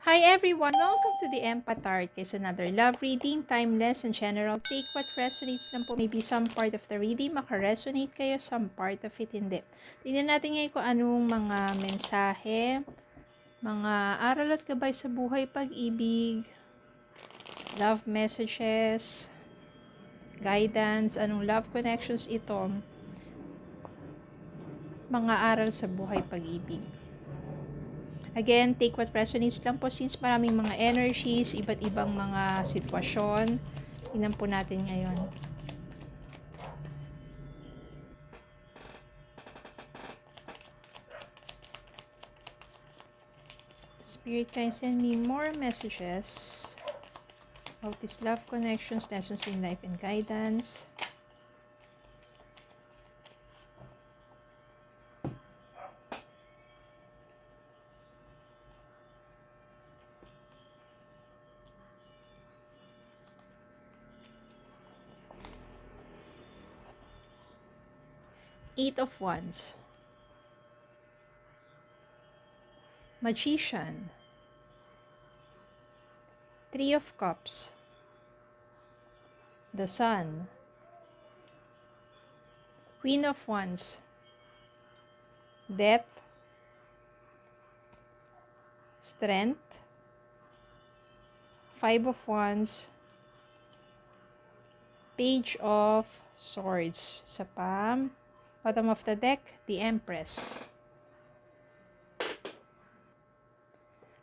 Hi everyone! Welcome to the Empath It's another love reading, timeless and general. Take what resonates lang po. Maybe some part of the reading maka-resonate kayo, some part of it hindi. Tingnan natin ngayon kung anong mga mensahe, mga aral at gabay sa buhay, pag-ibig, love messages, guidance, anong love connections ito, mga aral sa buhay, pag-ibig. Again, take what resonates lang po since maraming mga energies, iba't ibang mga sitwasyon. Tingnan po natin ngayon. Spirit, can send me more messages about these love connections, lessons in life, and guidance. Eight of Wands. Magician. Three of Cups. The Sun. Queen of Wands. Death. Strength. Five of Wands. Page of Swords. Sa bottom of the deck, the Empress.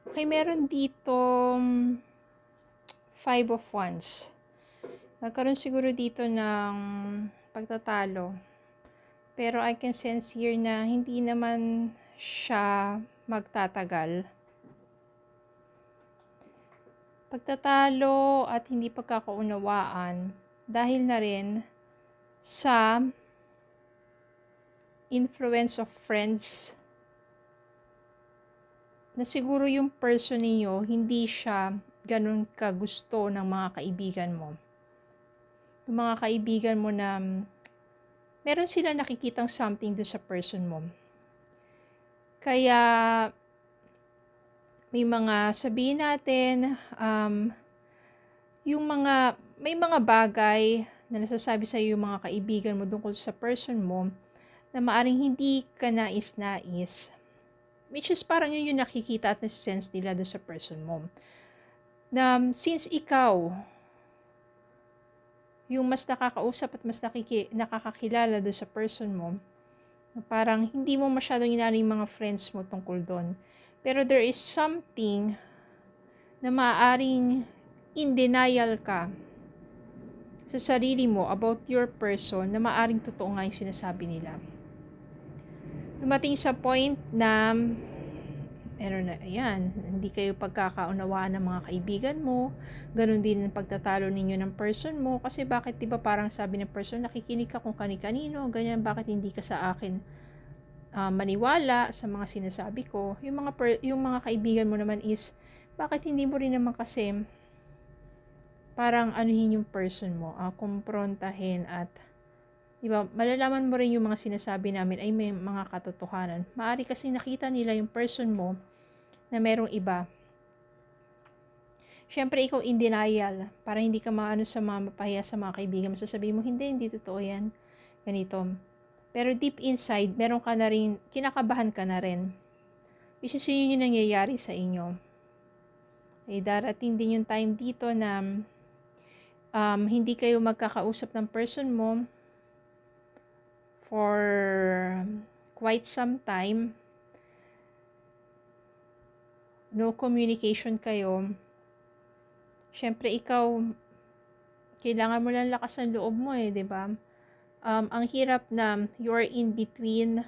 Okay, meron dito Five of Wands. Nagkaroon siguro dito ng pagtatalo. Pero I can sense here na hindi naman siya magtatagal. Pagtatalo at hindi pagkakaunawaan dahil na rin sa influence of friends na siguro yung person niyo hindi siya ganun kagusto ng mga kaibigan mo. Yung mga kaibigan mo na meron sila nakikitang something do sa person mo. Kaya may mga sabihin natin, may mga bagay na nasasabi sa iyo yung mga kaibigan mo tungkol sa person mo na maaring hindi ka nais-nais. Which is parang yun yung nakikita at nasisense nila doon sa person mo. Na since ikaw, yung mas nakakausap at mas nakakakilala doon sa person mo, parang hindi mo masyadong inano yung mga friends mo tungkol doon. Pero there is something na maaaring in denial ka sa sarili mo about your person na maaaring totoo nga yung sinasabi nila. Dumating sa point na hindi kayo pagkakaunawaan ng mga kaibigan mo, ganun din ang pagtatalo ninyo ng person mo, kasi bakit diba parang sabi ng person, nakikinig ka kung kani-kanino, ganyan, bakit hindi ka sa akin maniwala sa mga sinasabi ko. Yung mga kaibigan mo naman is, bakit hindi mo rin naman kasi parang anuhin yung person mo, kumprontahin at diba, malalaman mo rin yung mga sinasabi namin ay may mga katotohanan. Maari kasi nakita nila yung person mo na merong iba. Siyempre, ikaw in denial para hindi ka maano sa mga mapahiya sa mga kaibigan mo. Sasabihin mo, hindi totoo yan. Ganito. Pero deep inside, meron ka na rin, kinakabahan ka na rin. Which is yun yung nangyayari sa inyo. Ay darating din yung time dito na hindi kayo magkakausap ng person mo for quite some time. No communication kayo. Siyempre, ikaw, kailangan mo lang lakas ng loob mo diba? Ang hirap na you're in between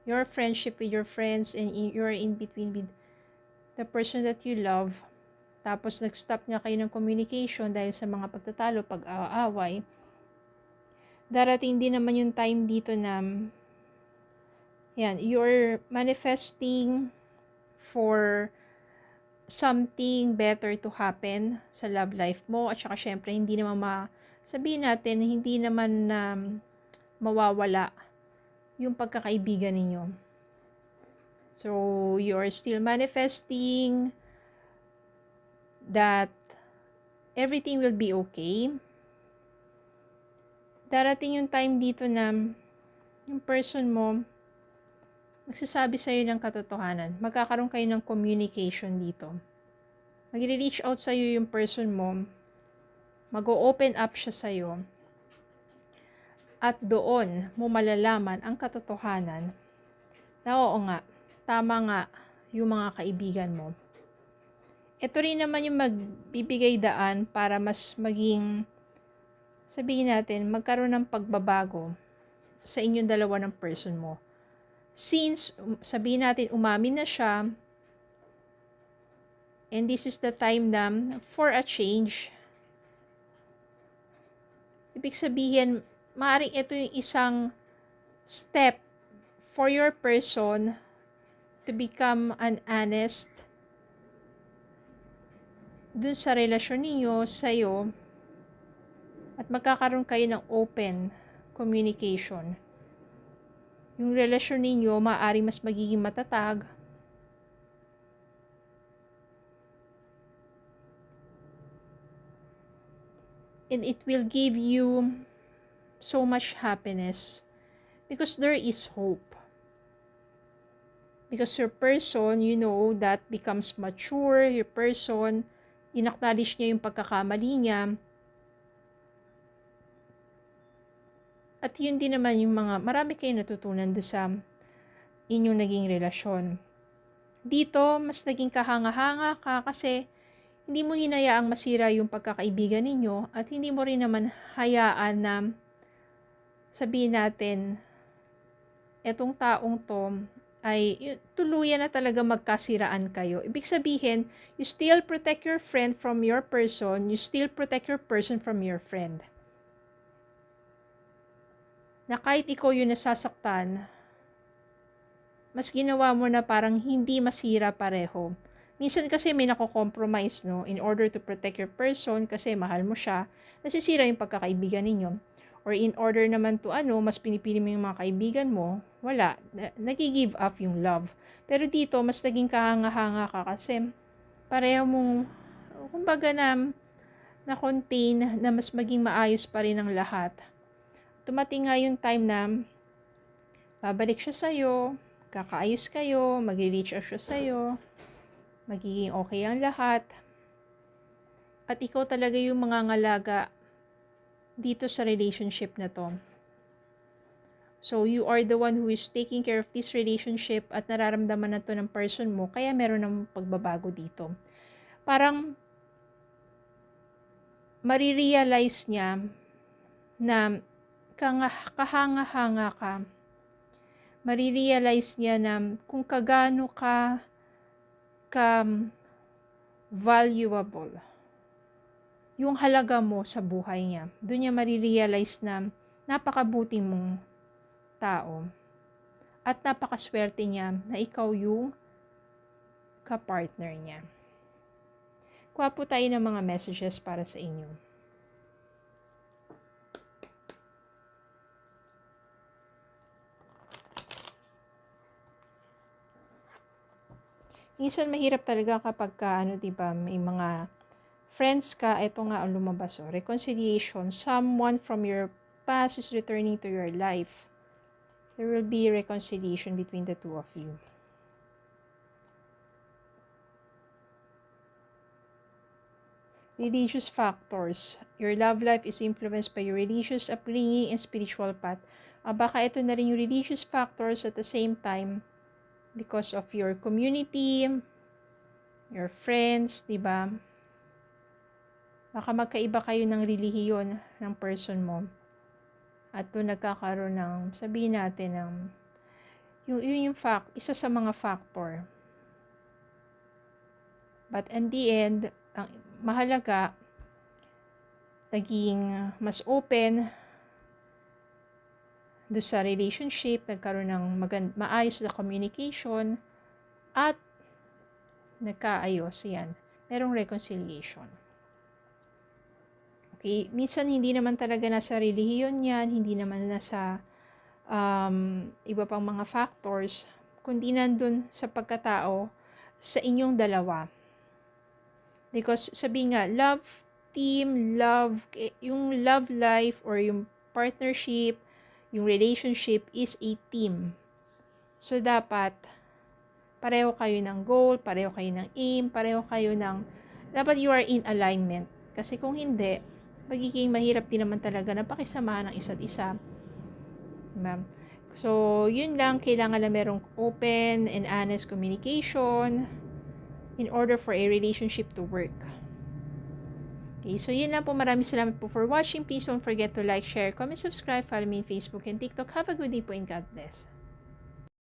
your friendship with your friends and you're in between with the person that you love. Tapos, nag-stop nga kayo ng communication dahil sa mga pagtatalo, pag-aaway. Darating din naman yung time dito na you're manifesting for something better to happen sa love life mo. At saka syempre, hindi naman sabihin natin, hindi naman mawawala yung pagkakaibigan ninyo. So, you're still manifesting that everything will be okay. Darating yung time dito na yung person mo magsasabi sa'yo ng katotohanan. Magkakaroon kayo ng communication dito. Mag-reach out sa'yo yung person mo. Mag-open up siya sa'yo. At doon mo malalaman ang katotohanan na oo nga, tama nga yung mga kaibigan mo. Ito rin naman yung magbibigay daan para mas maging, sabihin natin, magkaroon ng pagbabago sa inyong dalawa ng person mo. Since, sabihin natin, umamin na siya, and this is the time na for a change. Ibig sabihin, maaaring ito yung isang step for your person to become an honest dun sa relasyon ninyo, sa'yo, at magkakaroon kayo ng open communication. Yung relasyon ninyo maaaring mas magiging matatag. And it will give you so much happiness because there is hope. Because your person, you know, that becomes mature, your person, in-acknowledge niya yung pagkakamali niya. At yun din naman yung marami kayong natutunan doon sa inyong naging relasyon. Dito, mas naging kahanga-hanga ka kasi hindi mo hinayaang masira yung pagkakaibigan ninyo at hindi mo rin naman hayaan na sabihin natin, etong taong to ay tuluyan na talaga magkasiraan kayo. Ibig sabihin, you still protect your friend from your person, you still protect your person from your friend. Na kahit ikaw yung nasasaktan, mas ginawa mo na parang hindi masira pareho. Minsan kasi may nako-compromise, no? In order to protect your person, kasi mahal mo siya, nasisira yung pagkakaibigan ninyo. Or in order naman to mas pinipili mo yung mga kaibigan mo, wala. Nag-give up yung love. Pero dito, mas naging kahanga-hanga ka kasi pareho mong, kumbaga na-contain na mas maging maayos pa rin ang lahat. Tumating nga yung time na babalik siya sa'yo, kakaayos kayo, mag-reach out siya sa'yo, magiging okay ang lahat. At ikaw talaga yung mangangalaga dito sa relationship na to. So, you are the one who is taking care of this relationship at nararamdaman na to ng person mo, kaya meron ng pagbabago dito. Parang marirealize niya na kahanga-hanga ka, marirealize niya na kung kagano ka valuable yung halaga mo sa buhay niya. Doon niya marirealize na napakabuti mong tao at napakaswerte niya na ikaw yung ka-partner niya. Kuha po tayo ng mga messages para sa inyo. Minsan mahirap talaga kapag diba, may mga friends ka, ito nga ang lumabas, reconciliation. Someone from your past is returning to your life. There will be reconciliation between the two of you. Religious factors. Your love life is influenced by your religious upbringing and spiritual path. Baka ito na rin yung religious factors at the same time because of your community, your friends, diba? Baka magkaiba kayo ng relihiyon ng person mo. At doon nagkakaroon ng, sabihin natin, yung isa sa mga factor. But in the end, ang mahalaga, naging mas open do sa relationship, nagkaroon ng maayos na communication, at nagkaayos yan. Merong reconciliation. Okay, minsan hindi naman talaga nasa relihiyon yan, hindi naman nasa iba pang mga factors, kundi nandun sa pagkatao sa inyong dalawa. Because sabi nga, love team, yung love life or yung partnership, yung relationship is a team. So, dapat, pareho kayo ng goal, pareho kayo ng aim, dapat you are in alignment. Kasi kung hindi, magiging mahirap din naman talaga na pakisamahan ng isa't isa. Diba? So, yun lang, kailangan lang merong open and honest communication in order for a relationship to work. Okay, so yun lang po. Maraming salamat po for watching. Please don't forget to like, share, comment, subscribe, follow me on Facebook and TikTok. Have a good day po and God bless.